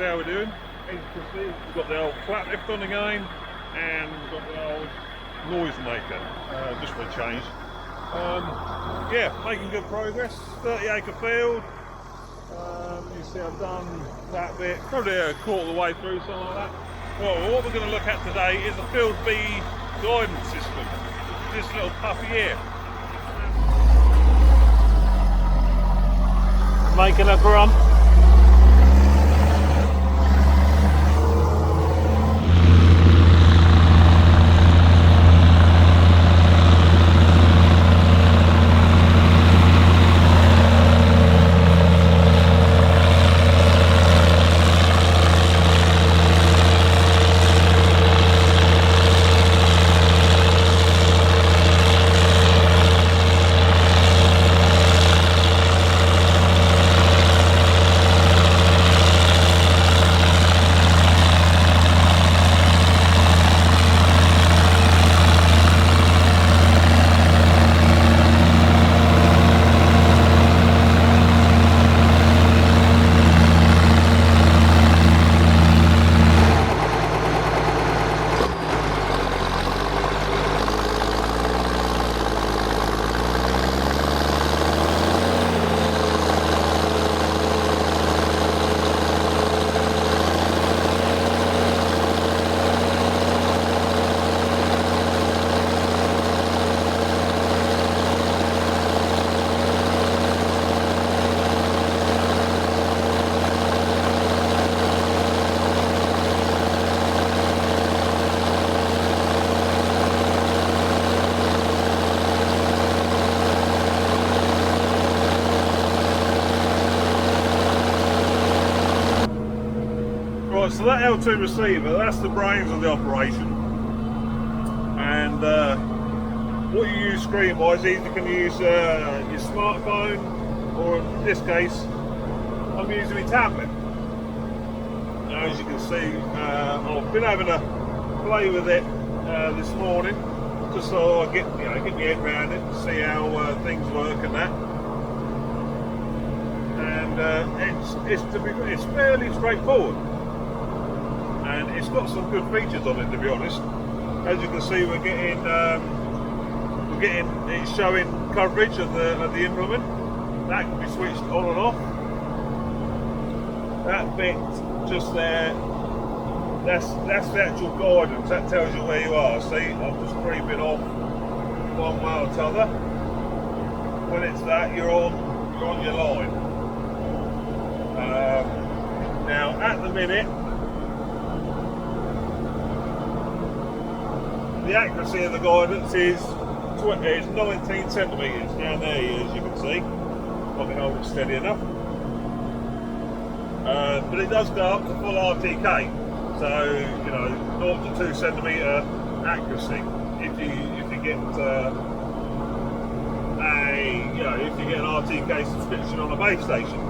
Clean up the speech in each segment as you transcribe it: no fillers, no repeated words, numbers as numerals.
see how we're doing. As you can see, we've got the old flat lift on again, and we've got the old noise maker, just for a change. Yeah, making good progress. 30-acre field. You see I've done that bit, probably a quarter of the way through, something like that. Well, what we're going to look at today is the FIELDBEE guidance system. This little puppy here. Making a grunt. Right, so that L2 receiver, that's the brains of the operation, and what you use screen-wise, either you can use your smartphone, or in this case, I'm using my tablet. Now, as you can see, I've been having a play with it this morning, just so I get my head around it, and see how things work and that. And it's fairly straightforward. And it's got some good features on it, to be honest. As you can see, we're getting it's showing coverage of the implement. That can be switched on and off. That bit just there, that's the actual guidance. That tells you where you are. See, I'm just creeping off one way or t'other. When it's that, you're on your line. Now, at the minute, the accuracy of the guidance is 19 centimetres down there, as you can see. I can hold it steady enough. But it does go up to full RTK, so 0 to 2 centimetre accuracy. If you get an RTK subscription on a base station.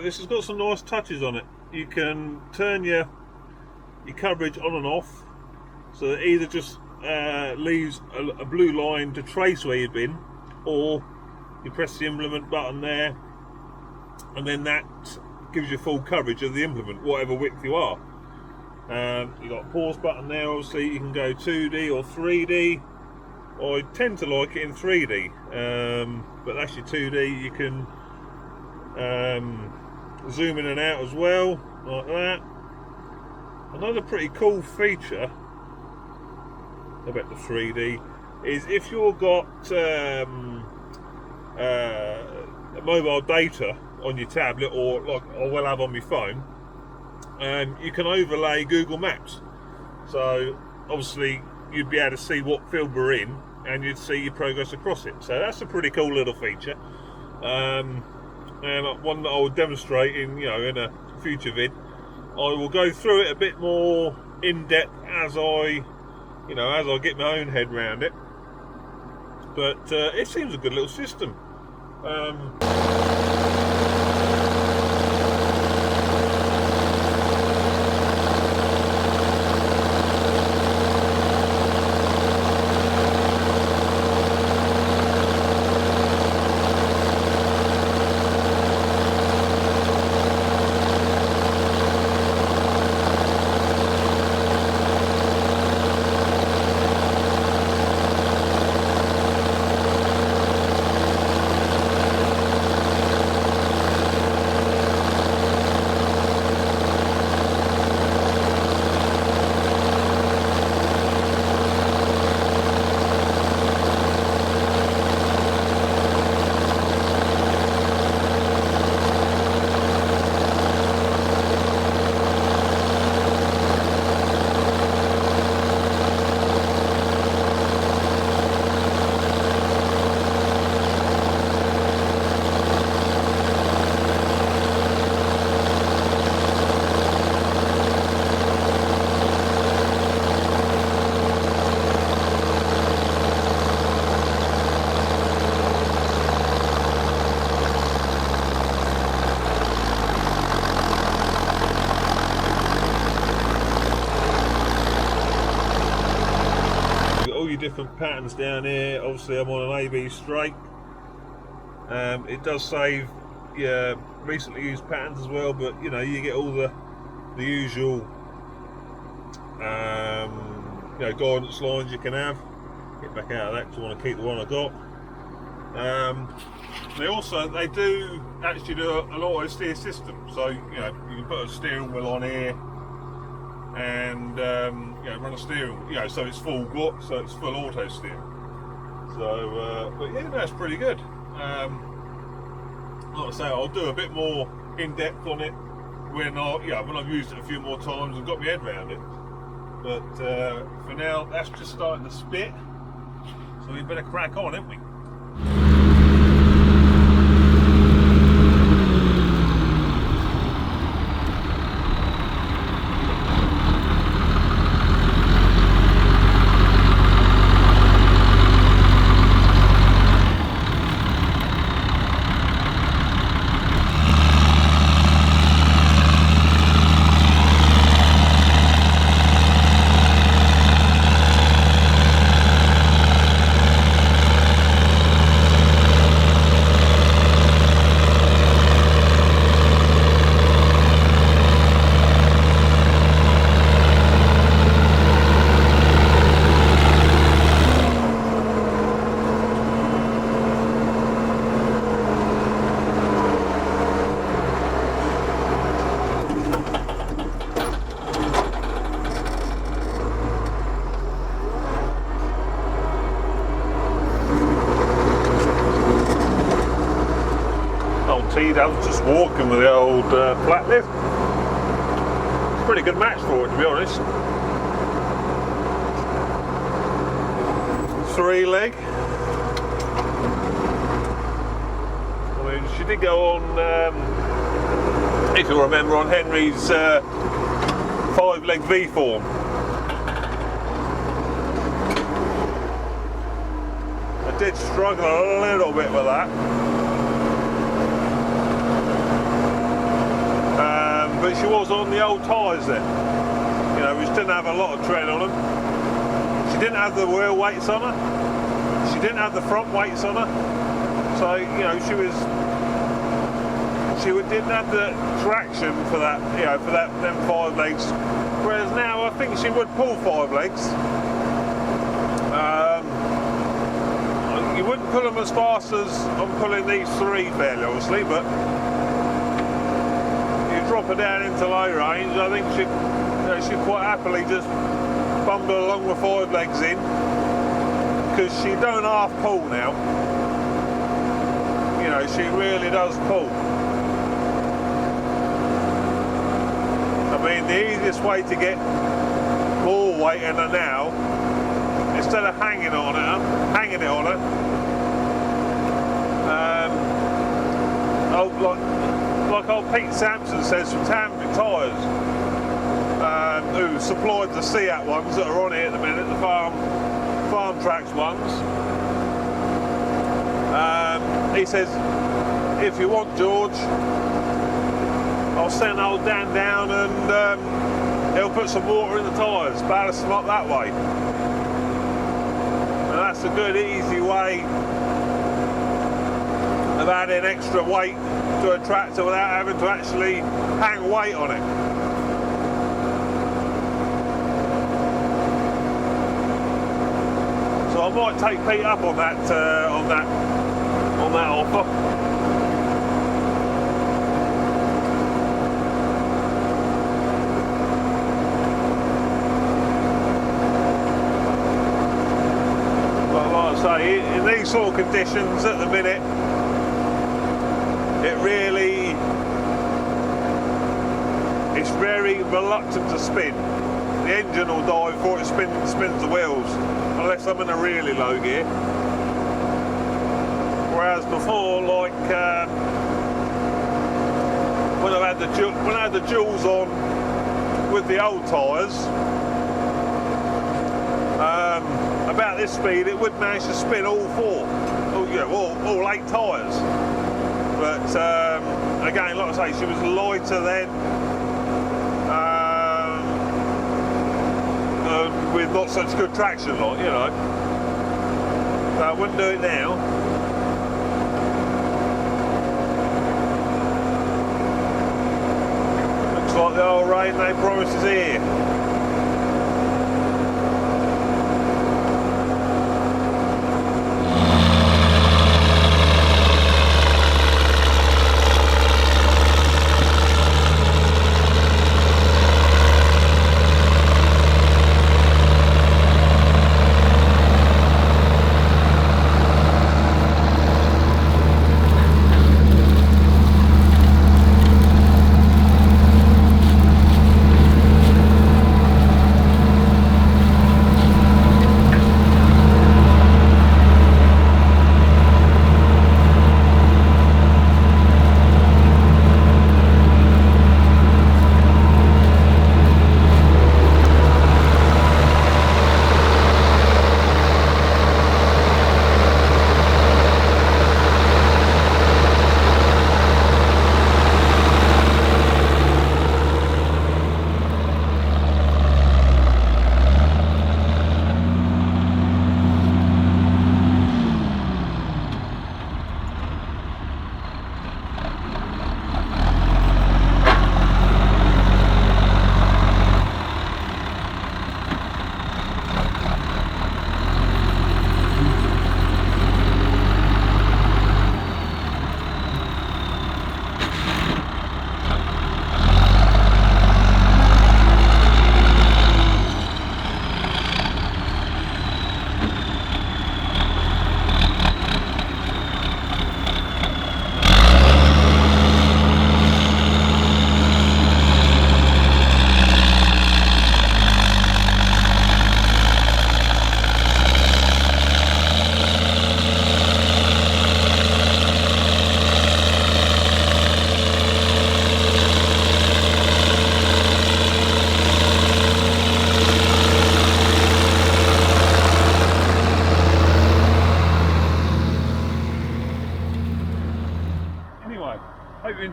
this has got some nice touches on it. You can turn your coverage on and off, so it either just leaves a blue line to trace where you've been, or you press the implement button there, and then that gives you full coverage of the implement, whatever width you are. You've got a pause button there. Obviously you can go 2D or 3D. I tend to like it in 3D, but that's your 2D. You can zoom in and out as well, like that. Another pretty cool feature about the 3D is if you've got mobile data on your tablet, or like I will have on my phone, you can overlay Google Maps. So obviously you'd be able to see what field we're in, and you'd see your progress across it. So that's a pretty cool little feature, and one that I will demonstrate in a future vid. I will go through it a bit more in depth as I get my own head around it. But it seems a good little system. Different patterns down here. Obviously I'm on an AB straight. It does save recently used patterns as well, but you get all the usual guidance lines you can have. Get back out of that because I want to keep the one I got. They do actually do an auto steer system, so you can put a steering wheel on here and run a steering wheel, so it's full auto steer. So but yeah, that's pretty good. Like I say, I'll do a bit more in depth on it when I've used it a few more times and got my head around it. But for now, that's just starting to spit, so we better crack on, haven't we? I was just walking with the old flat lift. It's a pretty good match for it, to be honest. 3-leg. I mean, she did go on, if you remember, on Henry's 5-leg V-form. I did struggle a little bit with that. but she was on the old tyres then, you know, which didn't have a lot of tread on them. She didn't have the wheel weights on her. She didn't have the front weights on her. So, you know, didn't have the traction for that, you know, for them 5 legs. Whereas now I think she would pull 5 legs. You wouldn't pull them as fast as I'm pulling these 3 fairly, obviously, but you drop her down into low range, I think she'd quite happily just bumble along with 5 legs in, because she don't half pull now. You know, she really does pull. I mean, the easiest way to get more weight in her now, instead of hanging it on her, like old Pete Sampson says from Tamvik Tyres, who supplied the Seat ones that are on here at the minute, the farm tracks ones. He says, if you want, George, I'll send old Dan down and he'll put some water in the tyres, ballast them up that way. And that's a good, easy way of adding extra weight to a tractor without having to actually hang weight on it. So I might take Pete up on that offer. But like I say, in these sort of conditions at the minute, it's very reluctant to spin. The engine will die before it spins the wheels, unless I'm in a really low gear. Whereas before, like when I had the duals on with the old tyres, about this speed, it would manage to spin all 4, all 8 tyres. But again, like I say, she was lighter then, with not such good traction, like, you know. So I wouldn't do it now. Looks like the old rain they promised is here.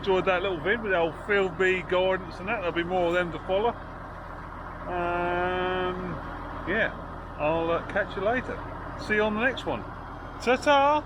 enjoyed that little vid with the old FIELDBEE guidance and that. There'll be more of them to follow. Yeah, I'll catch you later. See you on the next one. Ta-ta!